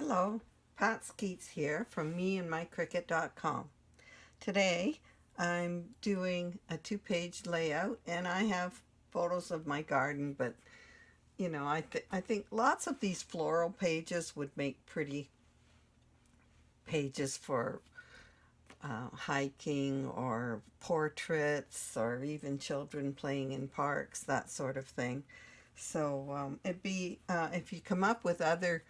Hello, Pat Skeets here from meandmycricut.com. Today I'm doing a two-page layout and I have photos of my garden, but I think lots of these floral pages would make pretty pages for hiking or portraits or even children playing in parks, that sort of thing. So it'd be if you come up with other.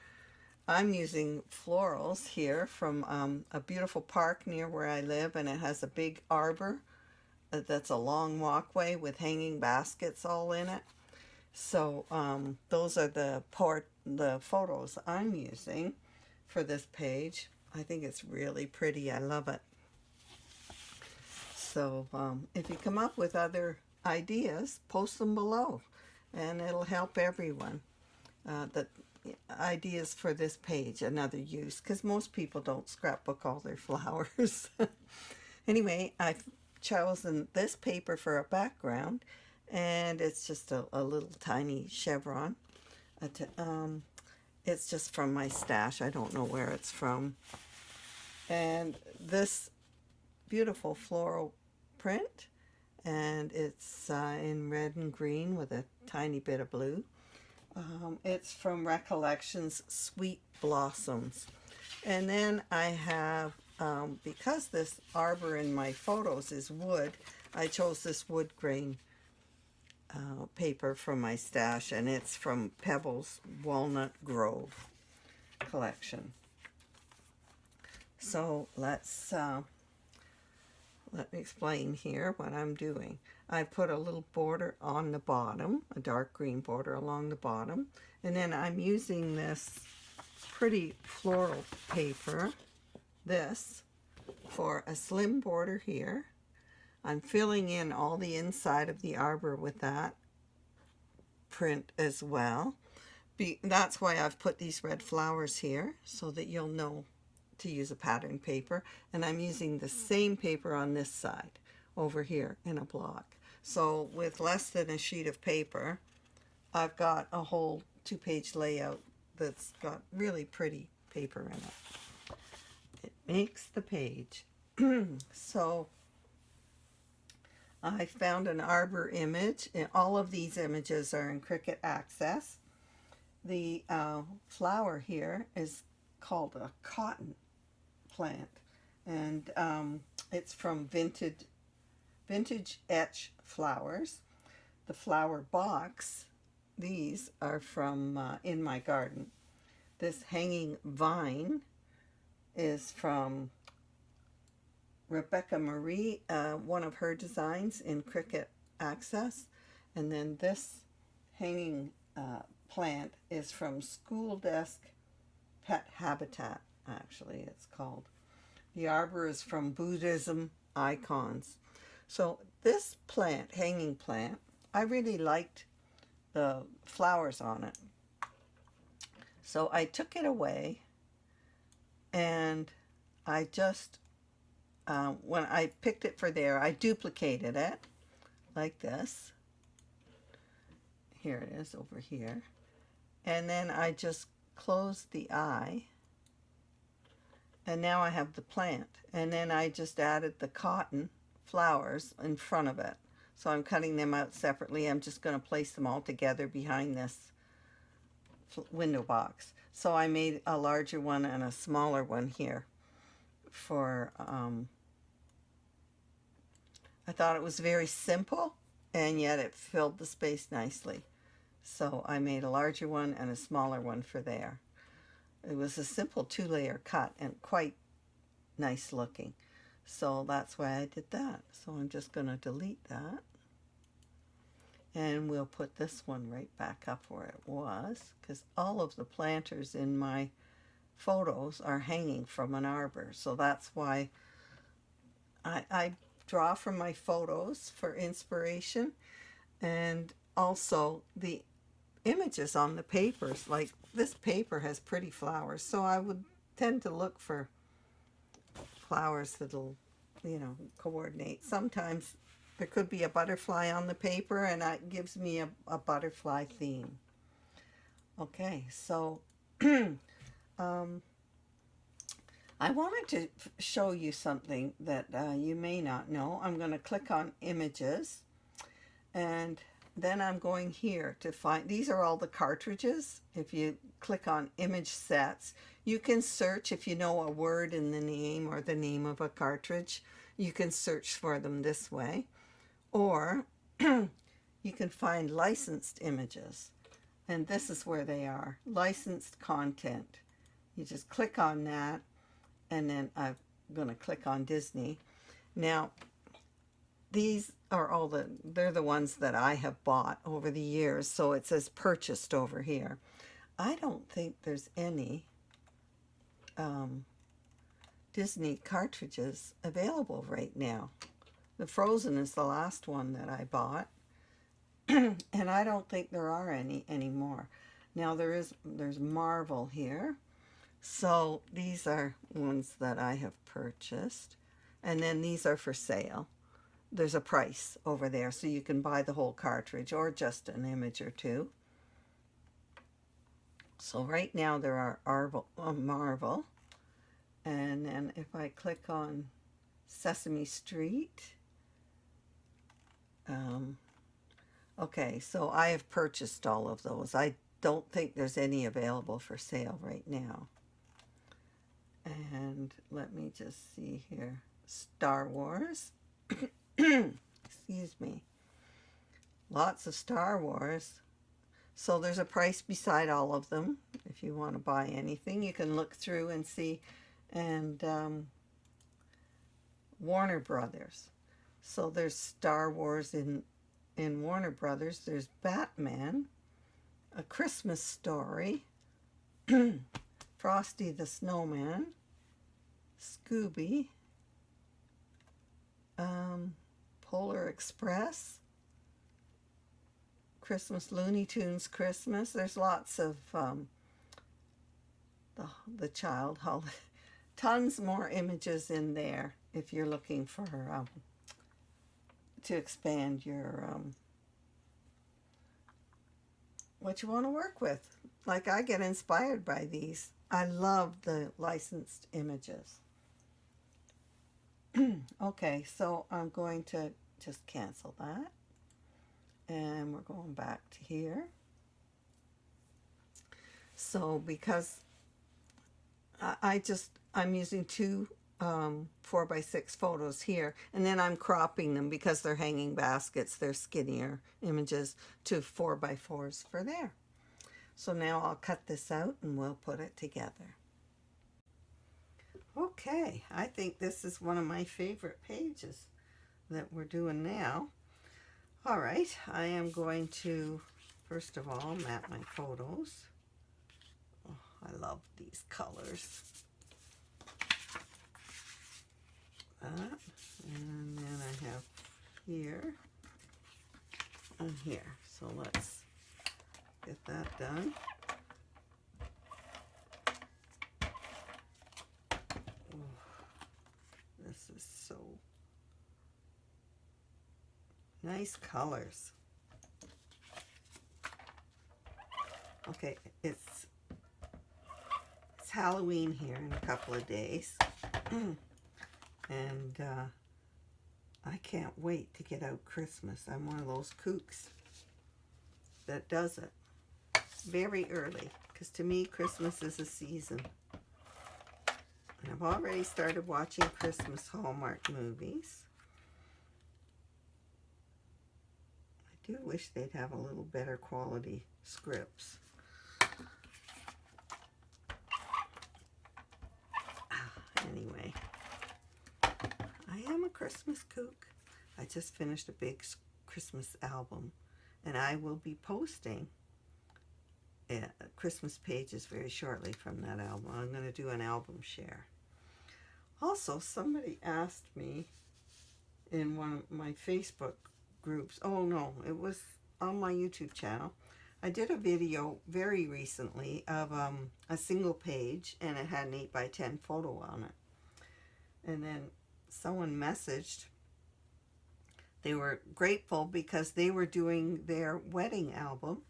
I'm using florals here from a beautiful park near where I live, and it has a big arbor that's a long walkway with hanging baskets all in it. So those are the photos I'm using for this page. I think it's really pretty. I love it. So if you come up with other ideas, post them below, and it'll help everyone. That ideas for this page, another use, because most people don't scrapbook all their flowers. Anyway, I've chosen this paper for a background, and it's just a little tiny chevron. It's just from my stash. I don't know where it's from. And this beautiful floral print, and it's in red and green with a tiny bit of blue. It's from Recollections Sweet Blossoms. And then I have, because this arbor in my photos is wood, I chose this wood grain paper from my stash, and it's from Pebbles Walnut Grove collection. So let me explain here what I'm doing. I put a little border on the bottom, a dark green border along the bottom, and then I'm using this pretty floral paper, this, for a slim border here. I'm filling in all the inside of the arbor with that print as well. That's why I've put these red flowers here, so that you'll know to use a pattern paper. And I'm using the same paper on this side over here in a block. So with less than a sheet of paper, I've got a whole two-page layout that's got really pretty paper in it. It makes the page. So I found an arbor image, and all of these images are in Cricut Access. The flower here is called a cotton plant, and it's from Vintage Etch Flowers. The flower box, these are from In My Garden. This hanging vine is from Rebecca Marie, one of her designs in Cricut Access. And then this hanging plant is from School Desk Pet Habitat, actually it's called. The arbor is from Buddhism Icons. So this plant, hanging plant, I really liked the flowers on it. So I took it away, and I just, when I picked it for there, I duplicated it like this. Here it is over here. And then I just closed the eye. And now I have the plant. And then I just added the cotton flowers in front of it. So I'm cutting them out separately. I'm just going to place them all together behind this window box. So I made a larger one and a smaller one here for, I thought it was very simple, and yet it filled the space nicely. So I made a larger one and a smaller one for there. It was a simple two-layer cut and quite nice looking. So that's why I did that. So I'm just going to delete that. And we'll put this one right back up where it was, because all of the planters in my photos are hanging from an arbor. So that's why I draw from my photos for inspiration, and also the images on the papers. Like this paper has pretty flowers, so I would tend to look for flowers that'll, coordinate. Sometimes there could be a butterfly on the paper, and that gives me a butterfly theme. Okay, so I wanted to show you something that you may not know. I'm going to click on images, and then I'm going here to find, these are all the cartridges. If you click on image sets, you can search if you know a word in the name or the name of a cartridge. You can search for them this way. Or you can find licensed images. And this is where they are, licensed content. You just click on that, and then I'm going to click on Disney. Now, these are all they're the ones that I have bought over the years, so it says purchased over here. I don't think there's any Disney cartridges available right now. The Frozen is the last one that I bought, and I don't think there are any anymore. Now there's Marvel here. So these are ones that I have purchased, and then these are for sale. There's a price over there, so you can buy the whole cartridge or just an image or two. So right now there are Marvel, and then if I click on Sesame Street, okay, so I have purchased all of those. I don't think there's any available for sale right now. And let me just see here. Star Wars. Excuse me. Lots of Star Wars. So there's a price beside all of them. If you want to buy anything, you can look through and see. And Warner Brothers. So there's Star Wars in Warner Brothers. There's Batman. A Christmas Story. Frosty the Snowman, Scooby, Polar Express, Christmas Looney Tunes Christmas. There's lots of the child holiday. Tons more images in there if you're looking for to expand your what you want to work with. Like, I get inspired by these. I love the licensed images. Okay, so I'm going to just cancel that. And we're going back to here. So because I'm using two 4x6 photos here, and then I'm cropping them because they're hanging baskets. They're skinnier images to 4x4s for there. So now I'll cut this out and we'll put it together. Okay, I think this is one of my favorite pages that we're doing now. All right, I am going to, first of all, map my photos. Oh, I love these colors. That, and then I have here and here. So let's get that done. Oh, this is so nice colors. Okay, it's Halloween here in a couple of days. And I can't wait to get out Christmas. I'm one of those kooks that does it very early, because to me Christmas is a season. And I've already started watching Christmas Hallmark movies. I do wish they'd have a little better quality scripts. Anyway, I am a Christmas kook. I just finished a big Christmas album, and I will be posting Christmas pages very shortly from that album. I'm going to do an album share. Also, somebody asked me in one of my Facebook groups, oh no, it was on my YouTube channel. I did a video very recently of a single page, and it had an 8x10 photo on it. And then someone messaged. They were grateful because they were doing their wedding album,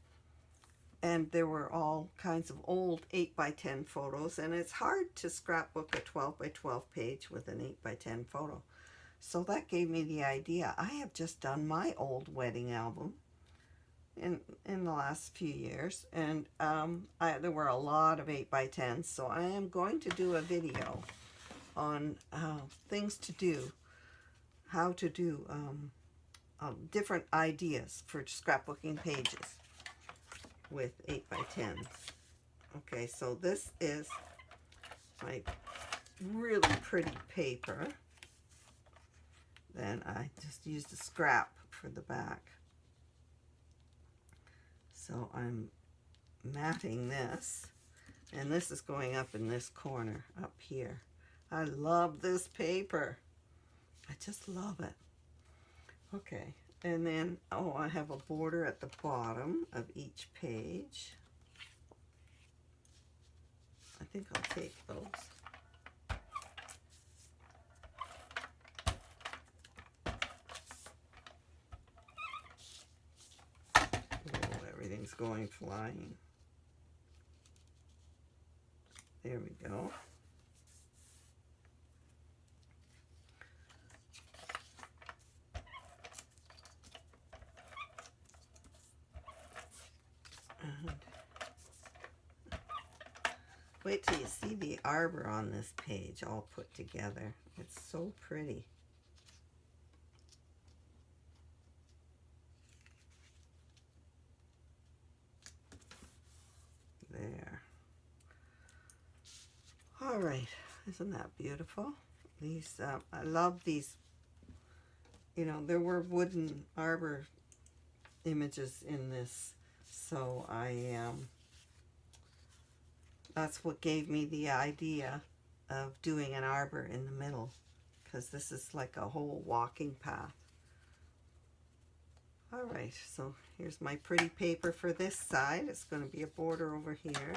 and there were all kinds of old 8 by 10 photos, and it's hard to scrapbook a 12 by 12 page with an 8 by 10 photo. So that gave me the idea. I have just done my old wedding album in the last few years, and there were a lot of 8 by 10s, so I am going to do a video on things to do, how to do different ideas for scrapbooking pages with 8 by 10s. Okay, so this is my really pretty paper. Then I just used a scrap for the back. So I'm matting this, and this is going up in this corner up here. I love this paper. I just love it. Okay, and then, oh, I have a border at the bottom of each page. I think I'll take those. Everything's going flying. There we go. And wait till you see the arbor on this page all put together. It's so pretty. There. All right, isn't that beautiful? These, I love these. You know, there were wooden arbor images in this, so that's what gave me the idea of doing an arbor in the middle, because this is like a whole walking path. All right, so here's my pretty paper for this side. It's going to be a border over here.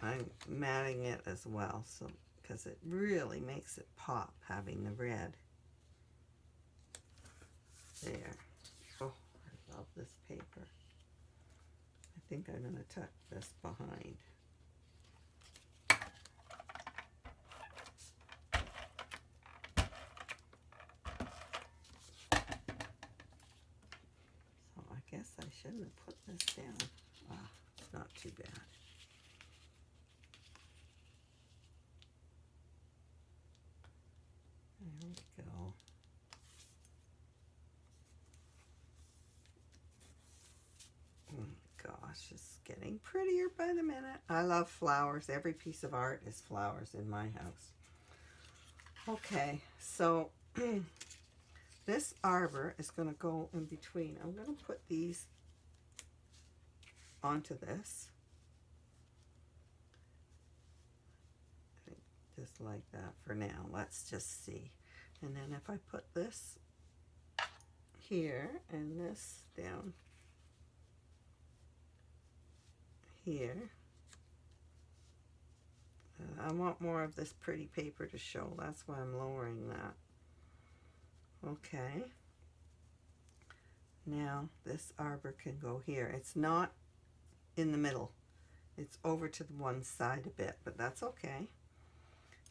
I'm matting it as well, so because it really makes it pop having the red. There. Oh, I love this paper. I think I'm going to tuck this behind. So I guess I shouldn't have put this down. Ah, it's not too bad. There we go. Oh my gosh, it's getting prettier by the minute. I love flowers. Every piece of art is flowers in my house. Okay, so this arbor is going to go in between. I'm going to put these onto this. Just like that for now. Let's just see. And then if I put this here and this down here, I want more of this pretty paper to show. That's why I'm lowering that. Okay. Now this arbor can go here. It's not in the middle. It's over to the one side a bit, but that's okay.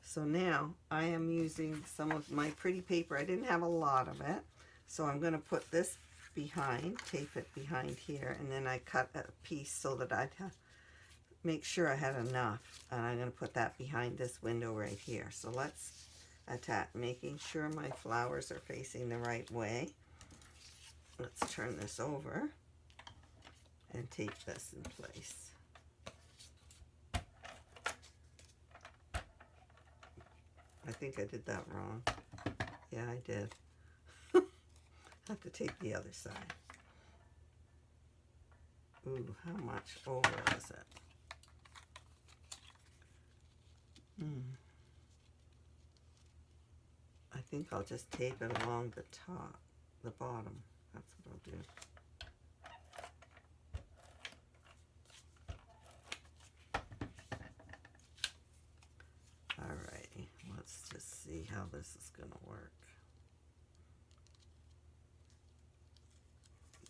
So now I am using some of my pretty paper. I didn't have a lot of it, so I'm going to put this behind, tape it behind here, and then I cut a piece so that I'd make sure I had enough. And I'm going to put that behind this window right here. So let's attach, making sure my flowers are facing the right way. Let's turn this over and tape this in place. I think I did that wrong. Yeah, I did. I have to tape the other side. Ooh, how much over is it? I think I'll just tape it along the top, the bottom. That's what I'll do. Alrighty, see how this is going to work.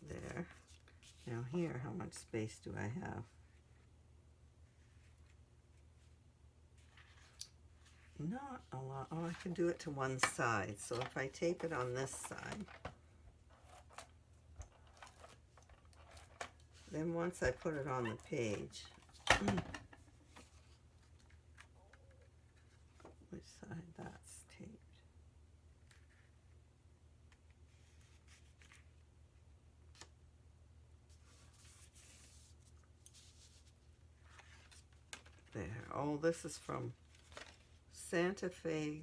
There. Now here, how much space do I have? Not a lot. Oh, I can do it to one side. So if I tape it on this side, then once I put it on the page, which side that's taped? There. Oh, this is from Santa Fe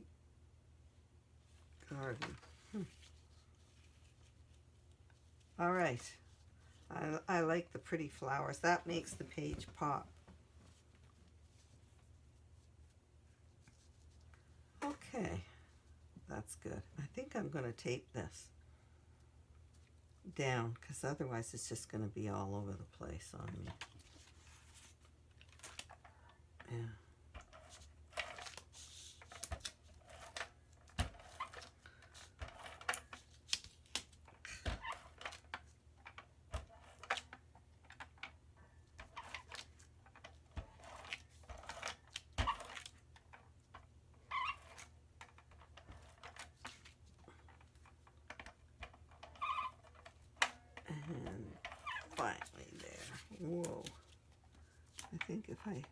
Garden. All right. I like the pretty flowers. That makes the page pop. Okay. That's good. I think I'm going to tape this down because otherwise it's just going to be all over the place on me. Yeah. And finally there. Whoa. I think if I...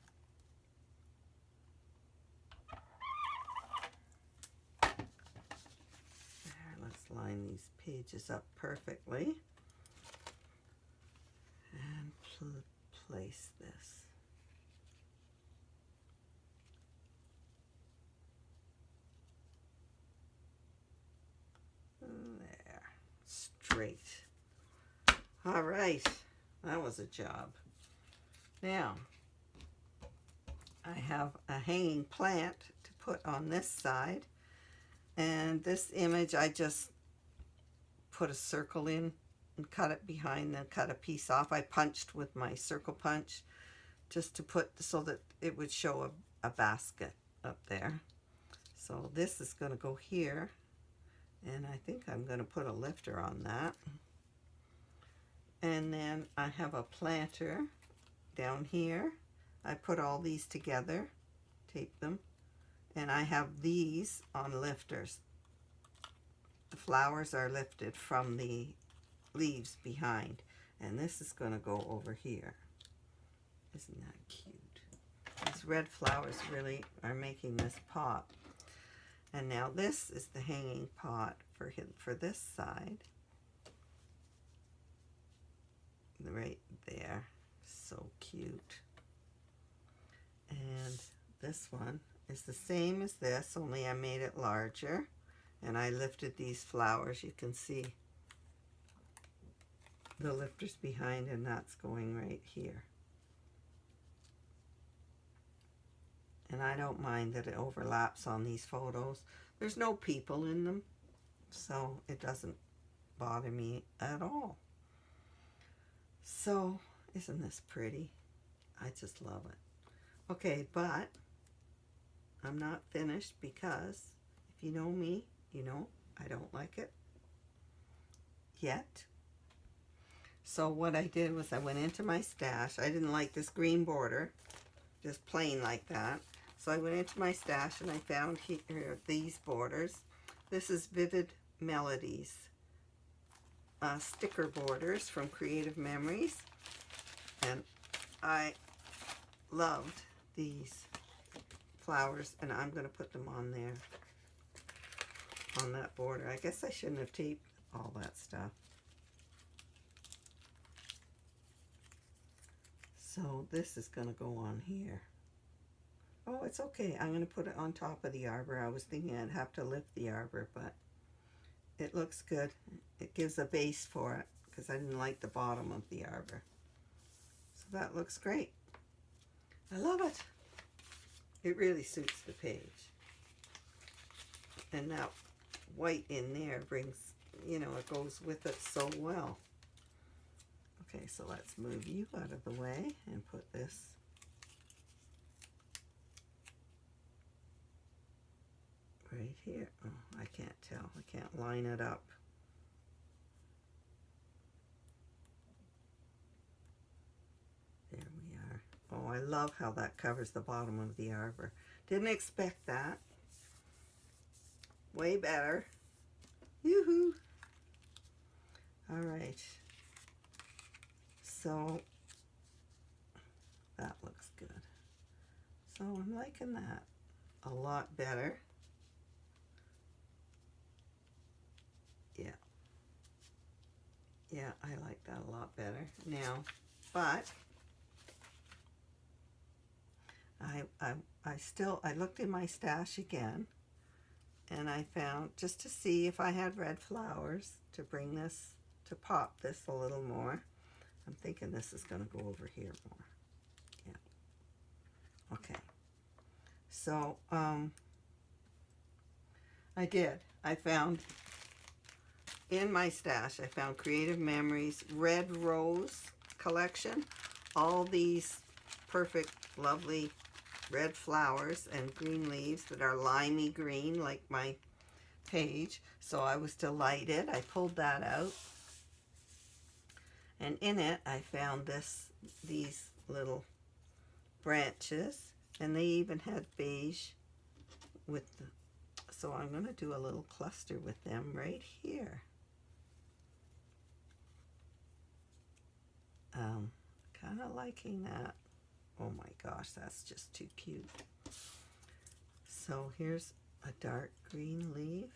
There, let's line these pages up perfectly. And place this. There. Straight. All right, that was a job. Now, I have a hanging plant to put on this side. And this image, I just put a circle in and cut it behind, then cut a piece off. I punched with my circle punch just to put, so that it would show a basket up there. So this is going to go here. And I think I'm going to put a lifter on that. And then I have a planter down here. I put all these together, tape them, and I have these on lifters. The flowers are lifted from the leaves behind, and this is going to go over here. Isn't that cute? These red flowers really are making this pop. And now this is the hanging pot for this side. Right there. So cute. And this one is the same as this, only I made it larger. And I lifted these flowers. You can see the lifters behind, and that's going right here. And I don't mind that it overlaps on these photos. There's no people in them, so it doesn't bother me at all. So, isn't this pretty? I just love it. Okay, but I'm not finished because if you know me, you know I don't like it yet. So what I did was I went into my stash. I didn't like this green border, just plain like that. So I went into my stash and I found here these borders. This is Vivid Melodies sticker borders from Creative Memories, and I loved these flowers, and I'm going to put them on there, on that border. I guess I shouldn't have taped all that stuff. So this is going to go on here. Oh, it's okay. I'm going to put it on top of the arbor. I was thinking I'd have to lift the arbor, but it looks good. It gives a base for it because I didn't like the bottom of the arbor. So that looks great. I love it. It really suits the page. And that white in there brings, you know, it goes with it so well. Okay, so let's move you out of the way and put this right here. Oh, I can't tell. I can't line it up. There we are. Oh, I love how that covers the bottom of the arbor. Didn't expect that. Way better. Yoo-hoo! All right. So that looks good. So I'm liking that a lot better. Yeah. Yeah, I like that a lot better now. But I looked in my stash again, and I found, just to see if I had red flowers to bring this, to pop this a little more. I'm thinking this is going to go over here more. Yeah. Okay. So, I did. I found, in my stash, I found Creative Memories Red Rose collection. All these perfect, lovely red flowers and green leaves that are limey green like my page. So I was delighted. I pulled that out. And in it I found these little branches, and they even had beige with the, so I'm going to do a little cluster with them right here. Kind of liking that. Oh my gosh, that's just too cute. So here's a dark green leaf.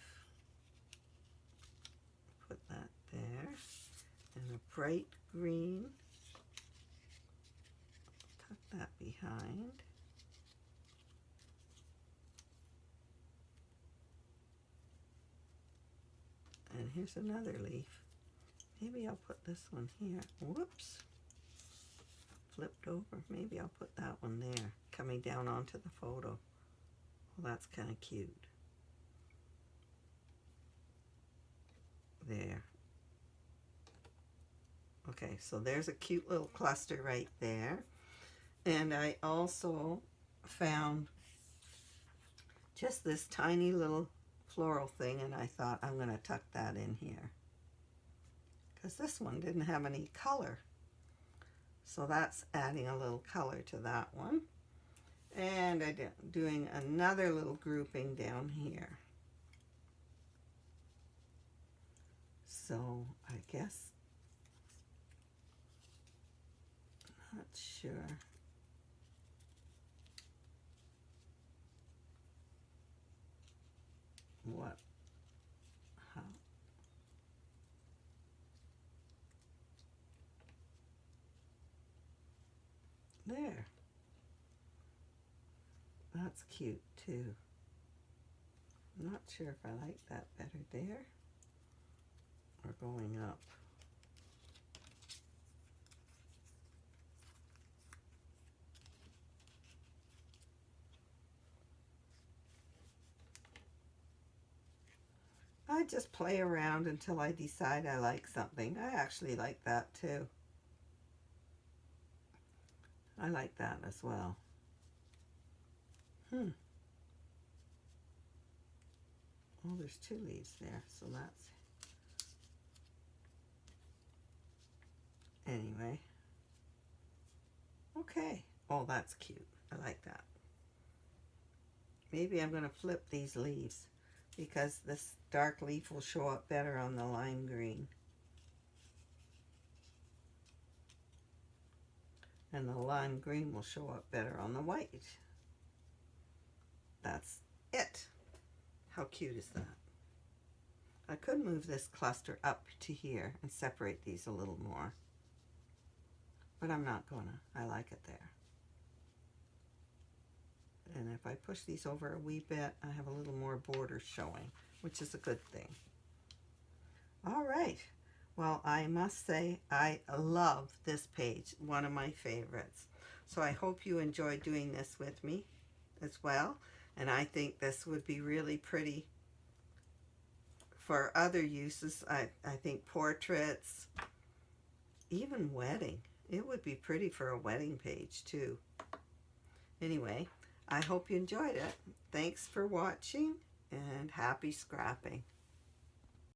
Put that there. And a bright green. Tuck that behind. And here's another leaf. Maybe I'll put this one here. Whoops. Flipped over. Maybe I'll put that one there, coming down onto the photo. Well, that's kind of cute. There. Okay, so there's a cute little cluster right there. And I also found just this tiny little floral thing, and I thought I'm going to tuck that in here, because this one didn't have any color. So that's adding a little color to that one. And I'm doing another little grouping down here. So I guess, not sure. What? How? There. That's cute too. I'm not sure if I like that better there or going up. I just play around until I decide I like something. I actually like that too. I like that as well. Oh, there's two leaves there, so that's... Anyway. Okay. Oh, that's cute. I like that. Maybe I'm going to flip these leaves, because this dark leaf will show up better on the lime green. And the lime green will show up better on the white. That's it. How cute is that? I could move this cluster up to here and separate these a little more, but I'm not gonna. I like it there. And if I push these over a wee bit, I have a little more border showing, which is a good thing. All right. Well, I must say I love this page, one of my favorites. So I hope you enjoy doing this with me as well. And I think this would be really pretty for other uses. I think portraits, even wedding. It would be pretty for a wedding page too. Anyway, I hope you enjoyed it. Thanks for watching, and happy scrapping.